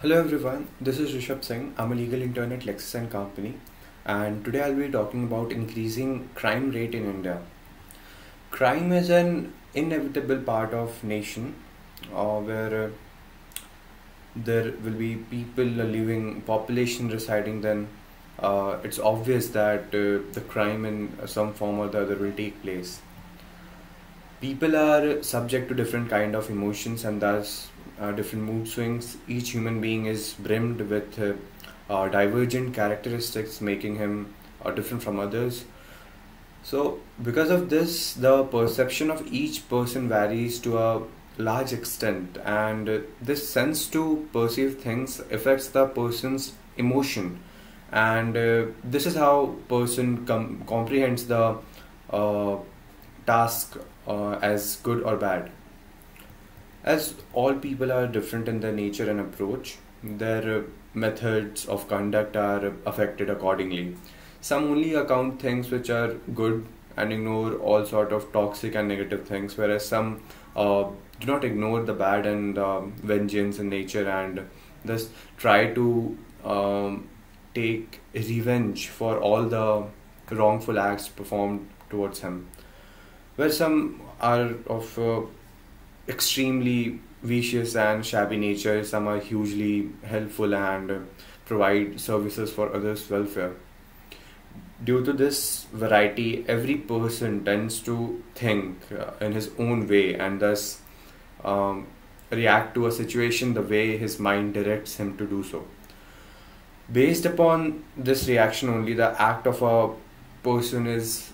Hello everyone, this is Rishabh Singh. I'm a legal intern at Lexis & Company, and today I'll be talking about increasing crime rate in India. Crime is an inevitable part of nation where there will be people living, population residing, then it's obvious that the crime in some form or the other will take place. People are subject to different kind of emotions and thus different mood swings. Each human being is brimmed with divergent characteristics, making him different from others. So, because of this, the perception of each person varies to a large extent, and this sense to perceive things affects the person's emotion, and this is how person comprehends the uh, task as good or bad. As all people are different in their nature and approach, their methods of conduct are affected accordingly. Some only account things which are good and ignore all sort of toxic and negative things, whereas some do not ignore the bad and vengeance in nature and thus try to take revenge for all the wrongful acts performed towards him. Where some are of extremely vicious and shabby nature, some are hugely helpful and provide services for others' welfare. Due to this variety, every person tends to think in his own way and thus um, react to a situation the way his mind directs him to do so. Based upon this reaction only, the act of a person is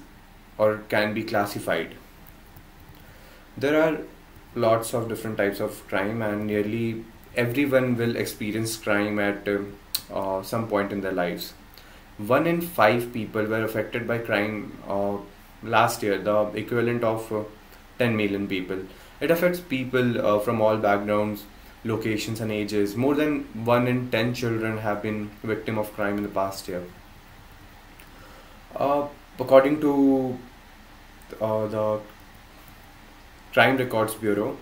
or can be classified. There are lots of different types of crime, and nearly everyone will experience crime at some point in their lives. One in five people were affected by crime last year, the equivalent of 10 million people. It affects people from all backgrounds, locations, and ages. More than 1 in 10 children have been victim of crime in the past year. Uh, According to the Crime Records Bureau,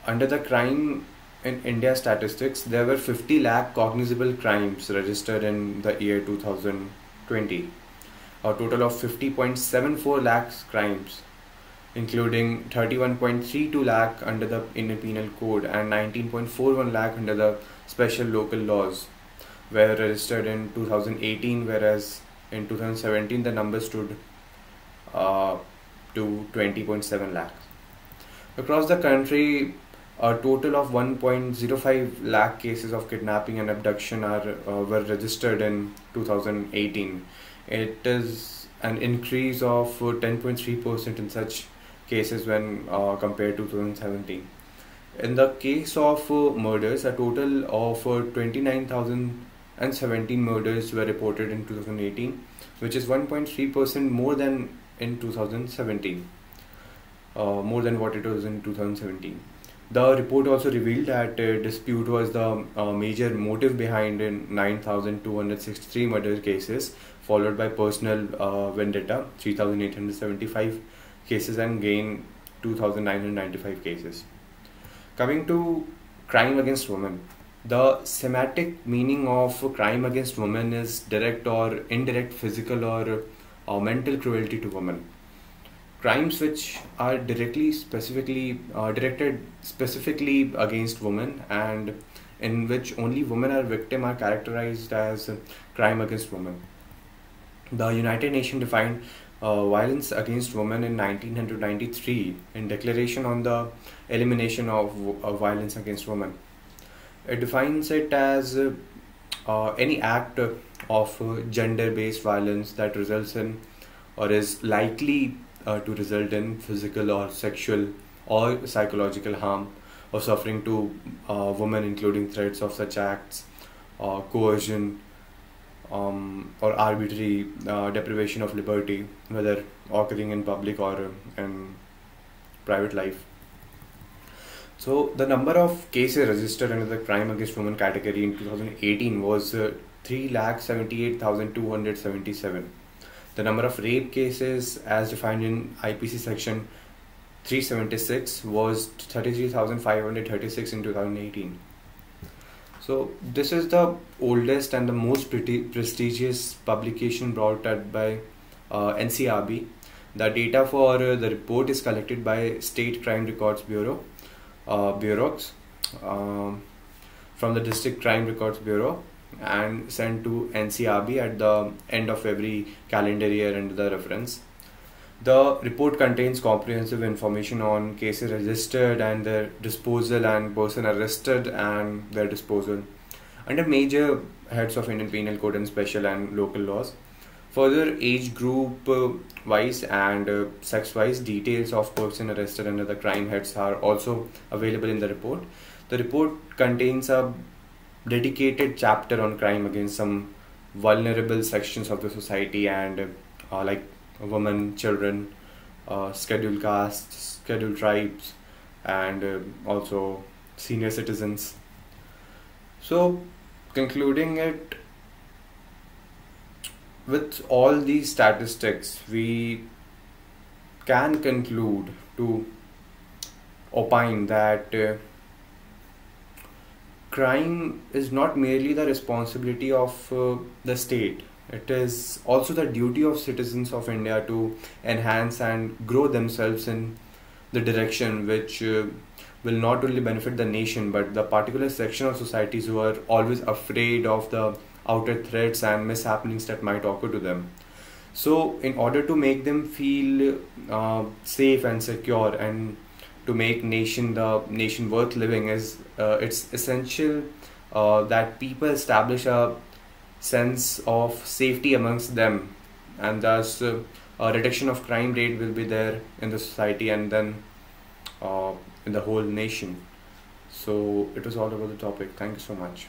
under the crime in India statistics, there were 50 lakh cognizable crimes registered in the year 2020. A total of 50.74 lakhs crimes, including 31.32 lakh under the Indian Penal Code and 19.41 lakh under the special local laws, were registered in 2018, whereas in 2017 the number stood uh, to 20.7 lakhs. Across the country, a total of 1.05 lakh cases of kidnapping and abduction were registered in 2018. It is an increase of 10.3% in such cases when compared to 2017. In the case of murders, a total of 29,017 murders were reported in 2018, which is 1.3% more than in 2017, more than what it was in 2017. The report also revealed that dispute was the major motive behind in 9,263 murder cases, followed by personal vendetta, 3,875 cases, and gain, 2,995 cases. Coming to crime against women, the semantic meaning of crime against women is direct or indirect physical or mental cruelty to women. Crimes which are directed specifically against women and in which only women are victim are characterized as crime against women. The United Nations defined violence against women in 1993 in Declaration on the Elimination of Violence Against Women. It defines it as any act of gender-based violence that results in or is likely to result in physical or sexual or psychological harm or suffering to women, including threats of such acts, coercion, or arbitrary deprivation of liberty, whether occurring in public or in private life. So, the number of cases registered under the crime against women category in 2018 was 3,78,277. The number of rape cases, as defined in IPC section 376 was 33,536 in 2018. So this is the oldest and the most prestigious publication brought out by NCRB. The data for the report is collected by State Crime Records Bureau, Bureaus, from the District Crime Records Bureau, and sent to NCRB at the end of every calendar year under the reference. The report contains comprehensive information on cases registered and their disposal, and person arrested and their disposal under major heads of Indian Penal Code and special and local laws. Further, age group wise and sex wise details of person arrested under the crime heads are also available in the report. The report contains a dedicated chapter on crime against some vulnerable sections of the society, and like women, children, scheduled castes, scheduled tribes, and also senior citizens. So, concluding it, with all these statistics, we can conclude to opine that crime is not merely the responsibility of the state. It is also the duty of citizens of India to enhance and grow themselves in the direction which will not only benefit the nation but the particular section of societies who are always afraid of the outer threats and mishappenings that might occur to them. So, in order to make them feel safe and secure, and to make the nation worth living, is it's essential that people establish a sense of safety amongst them, and thus a reduction of crime rate will be there in the society, and then in the whole nation. So it was all about the topic. Thank you so much.